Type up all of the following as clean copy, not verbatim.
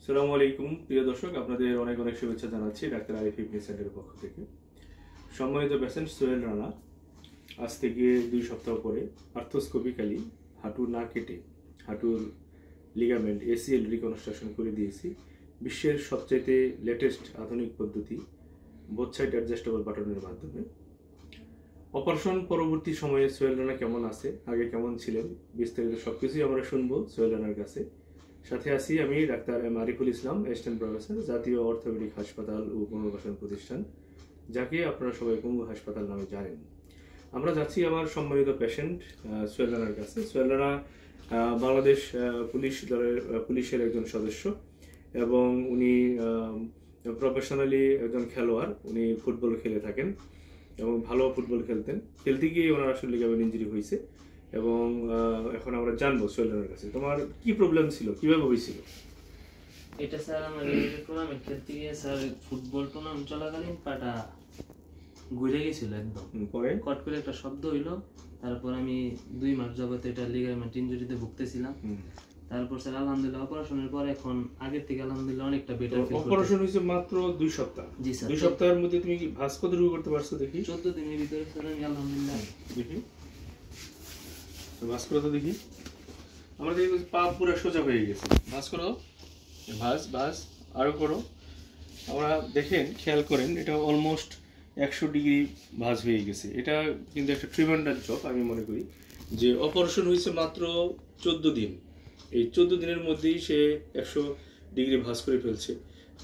আসসালামু আলাইকুম প্রিয় দর্শক, আপনাদের অনেক অনেক শুভেচ্ছা জানাচ্ছি ডাক্তার আরিফ ফিটনেস সেন্টারের পক্ষ থেকে। সম্মানিত পেশেন্ট সোহেল রানা আজ থেকে 2 সপ্তাহ পরে আর্থ্রোস্কোপিক্যালি হাঁটু না কেটে হাঁটুর লিগামেন্ট এসিএল রিকনস্ট্রাকশন করে দিয়েছি বিশ্বের সবচাইতে লেটেস্ট আধুনিক পদ্ধতি বোথ সাইড অ্যাডজাস্টেবল বাটনের মাধ্যমে। অপারেশন পরবর্তী সময়ে সোহেল রানা কেমন আছে, আগে কেমন ছিলেন, বিস্তারিত সবকিছুই আমরা শুনবো সোহেল রানার কাছে। সাথে আছি আমি doctor M Ariful Islam, assistant professor, জাতীয় অর্থোপেডিক হাসপাতাল ও পুনর্বাসন প্রতিষ্ঠান, যাকে আপনারা সবাই পঙ্গু হাসপাতাল নামে জানেন। আমরা যাচ্ছি আমার সম্মানিত পেশেন্ট সোহেল রানার কাছে। সোহেল রানা বাংলাদেশ পুলিশের একজন সদস্য এবং উনি প্রফেশনালি একজন খেলোয়াড়। উনি ফুটবল খেলে থাকেন এবং ভালো ফুটবল খেলতে গিয়ে ওনার আসলে লিগামেন্ট ইনজুরি হয়েছে এবং এখন আমরা জানবো সোহেল রানার কাছে তোমার কি প্রবলেম ছিল, কিভাবে হয়েছিল। এটা স্যার আমার টুর্নামেন্ট খেলতে গিয়ে স্যার ফুটবল টুর্নামেন্ট চলাকালীন পাটা ঘুরে গেছিল একদম, পরে কট করে একটা শব্দ হইলো। তারপর আমি 2 মাস যাবত এটা লিগামেন্ট ইনজুরিতে ভুগতেছিলাম। তারপর স্যার আলহামদুলিল্লাহ অপারেশনের পর এখন আগের থেকে আলহামদুলিল্লাহ অনেকটা বেটার ফিল করতেছি। অপারেশন হয়েছে মাত্র 2 সপ্তাহ। জি স্যার। 2 সপ্তাহের মধ্যে তুমি কি ভাঁজ কতটুকু করতে পারছো দেখি? 14 দিনের ভিতরে স্যার আমি আলহামদুলিল্লাহ দেখি ভাঁজ করো তো দেখি। আমরা দেখি পা পুরো সোজা হয়ে গেছে। ভাঁজ করো, ভাঁজ আরো করো। আমরা দেখেন, খেয়াল করেন, এটা অলমোস্ট 100 ডিগ্রি ভাঁজ হয়ে গেছে। এটা কিন্তু একটা ট্রিমেন্ডাস জব। আমি মনে করি যে অপারেশন হয়েছে মাত্র 14 দিন, এই 14 দিনের মধ্যেই সে 100 ডিগ্রি ভাঁজ করে ফেলছে,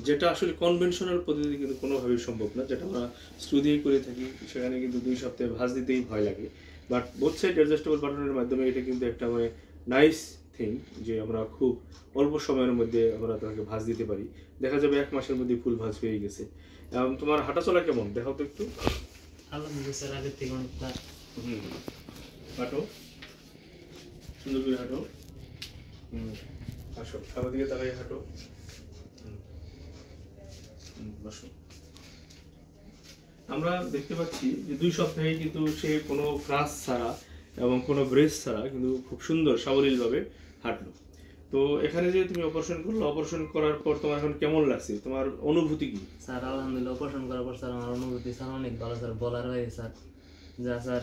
যেটা আসলে কনভেনশনাল পদ্ধতি কিন্তু কোনোভাবেই সম্ভব না। যেটা আমরা স্ক্রু দিয়ে করে থাকি সেখানে কিন্তু 2 সপ্তাহে ভাঁজ দিতেই ভয় লাগে। বাট বোথ সাইড অ্যাডজাস্টেবল বাটনের মাধ্যমে এটা কিন্তু একটা মানে নাইস থিং যে আমরা খুব অল্প সময়ের মধ্যে আমরা তাকে ভাঁজ দিতে পারি। দেখা যাবে 1 মাসের মধ্যে ফুল ভাঁজ হয়ে গেছে। তোমার হাঁটা চলা কেমন দেখাও তো একটু। আলহামদুলিল্লাহ স্যার আগের থেকে অনেকটা। হাঁটো, সুন্দর করে হাঁটো। আসো, আমার দিকে তাকাই হাঁটো। বসো। আমরা দেখতে পাচ্ছি যে 2 সপ্তাহে কিন্তু সে কোনো ক্রাস ছাড়া এবং কোনো ব্রেস ছাড়া কিন্তু খুব সুন্দর সাবলীলভাবে হাঁটলো। তো এখানে যে তুমি অপারেশন করলো, অপারেশন করার পর তোমার এখন কেমন লাগছে, তোমার অনুভূতি কি? স্যার আলহামদুলিল্লাহ অপারেশন করার পর স্যার আমার অনুভূতি স্যার অনেক ভালো স্যার, বলার হয় স্যার, যা স্যার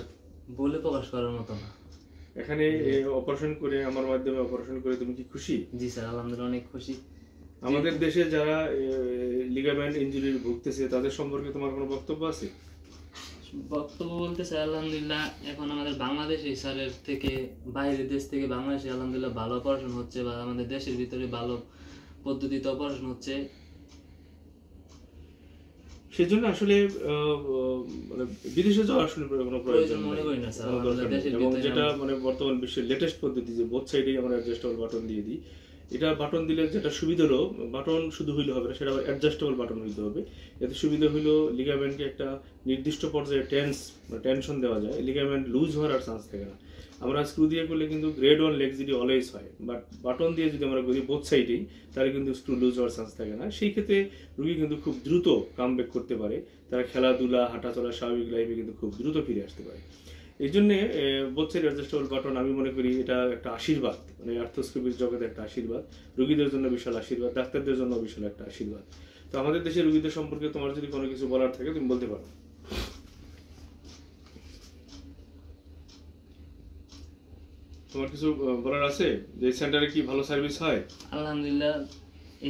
বলে প্রকাশ করার মতো না। এখানে অপারেশন করে, আমার মাধ্যমে অপারেশন করে তুমি কি খুশি? জি স্যার আলহামদুলিল্লাহ অনেক খুশি। আমাদের দেশে যারা লিগামেন্ট ইনজুরি ভুগতেছে তাদের সম্পর্কে তোমার কোনো বক্তব্য আছে? বক্তব্য বলতে স্যার আলহামদুলিল্লাহ এখন আমাদের বাংলাদেশে স্যারের থেকে বাইরের দেশ থেকে বাংলাদেশে আলহামদুলিল্লাহ ভালো অপারেশন হচ্ছে, বা আমাদের দেশের ভিতরে ভালো পদ্ধতিতে অপারেশন হচ্ছে। সেজন্য আসলে মানে বিদেশে যাওয়া আসলে কোনো প্রয়োজন মনে করি না স্যার। এবং যেটা মানে বর্তমান বিশ্বের লেটেস্ট পদ্ধতি যে বোথ সাইডেই আমরা অ্যাডজাস্টেবল বাটন দিয়ে দিই। এটা বাটন দিলে যেটা সুবিধা হলো, বাটন শুধু হইলে হবে না, সেটা আবার অ্যাডজাস্টেবল বাটন হইতে হবে। এতে সুবিধা হইলো লিগামেন্টকে একটা নির্দিষ্ট পর্যায়ে টেনশন দেওয়া যায়, লিগামেন্ট লুজ হওয়ার আর চান্স থাকে না। আমরা স্ক্রু দিয়ে করলে কিন্তু গ্রেড 1 লেক্সিটি অলওয়েজ হয়, বাট বাটন দিয়ে যদি আমরা করি বোথ সাইডেই, তাহলে কিন্তু স্ক্রু লুজ হওয়ার চান্স থাকে না। সেই ক্ষেত্রে রুগী কিন্তু খুব দ্রুত কামব্যাক করতে পারে, তারা খেলাধুলা, হাঁটাচলা, স্বাভাবিক লাইফে কিন্তু খুব দ্রুত ফিরে আসতে পারে। এই জন্যে বোথ সাইড অ্যাডজাস্টেবল বাটন আমি মনে করি এটা একটা আশীর্বাদ, মানে আর্থ্রোস্কোপির জগতে একটা আশীর্বাদ, রোগীদের জন্য বিশাল আশীর্বাদ, ডাক্তারদের জন্য বিশাল একটা আশীর্বাদ। তো আমাদের দেশের রোগীদের সম্পর্কে তোমার যদি কোনো কিছু বলার থাকে তুমি বলতে পারো। তোমার কিছু বলার আছে যে সেন্টারে কি ভালো সার্ভিস হয়? আলহামদুলিল্লাহ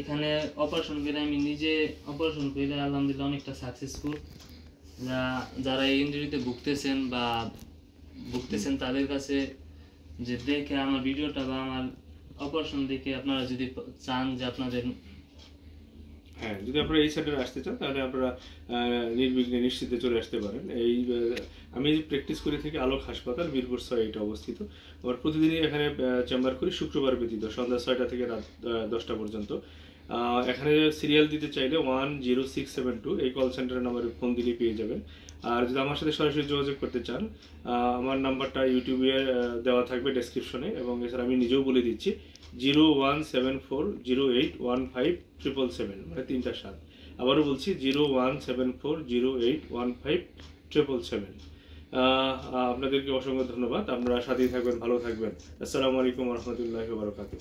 এখানে অপারেশন করে আমি নিজে অপারেশন করে আলহামদুলিল্লাহ অনেকটা সাকসেসফুল। যারা এই ইনজুরিতে ভুগতেছেন তাদের কাছে যে দেখে আমার ভিডিওটা বা আমার অপারেশন দেখে আপনারা যদি চান যে আপনাদের যদি আপনারা এই সেন্টারে আসতে চান তাহলে আপনারা নির্বিঘ্নে নিশ্চিন্তে চলে আসতে পারেন। আমি প্র্যাকটিস করে থাকি আলোক হাসপাতাল, মিরপুর 6 এটা অবস্থিত। আবার প্রতিদিনই এখানে চেম্বার করি, শুক্রবার ব্যতীত সন্ধ্যা 6টা থেকে রাত 10টা পর্যন্ত। এখানে সিরিয়াল দিতে চাইলে 10672 এই কল সেন্টারের নাম্বারে ফোন দিলে পেয়ে যাবেন। আর যদি আমার সাথে সরাসরি যোগাযোগ করতে চান, আমার নাম্বারটা ইউটিউবে দেওয়া থাকবে ডেসক্রিপশনে, এবং এছাড়া আমি নিজেও বলে দিচ্ছি 0174081577, মানে 3টা 7। আবারও বলছি 0174081577। আপনাদেরকে অসংখ্য ধন্যবাদ। আপনারা সাথেই থাকবেন, ভালো থাকবেন। আসসালামু আলাইকুম ওয়া রাহমাতুল্লাহি ওয়া বারাকাতুহু।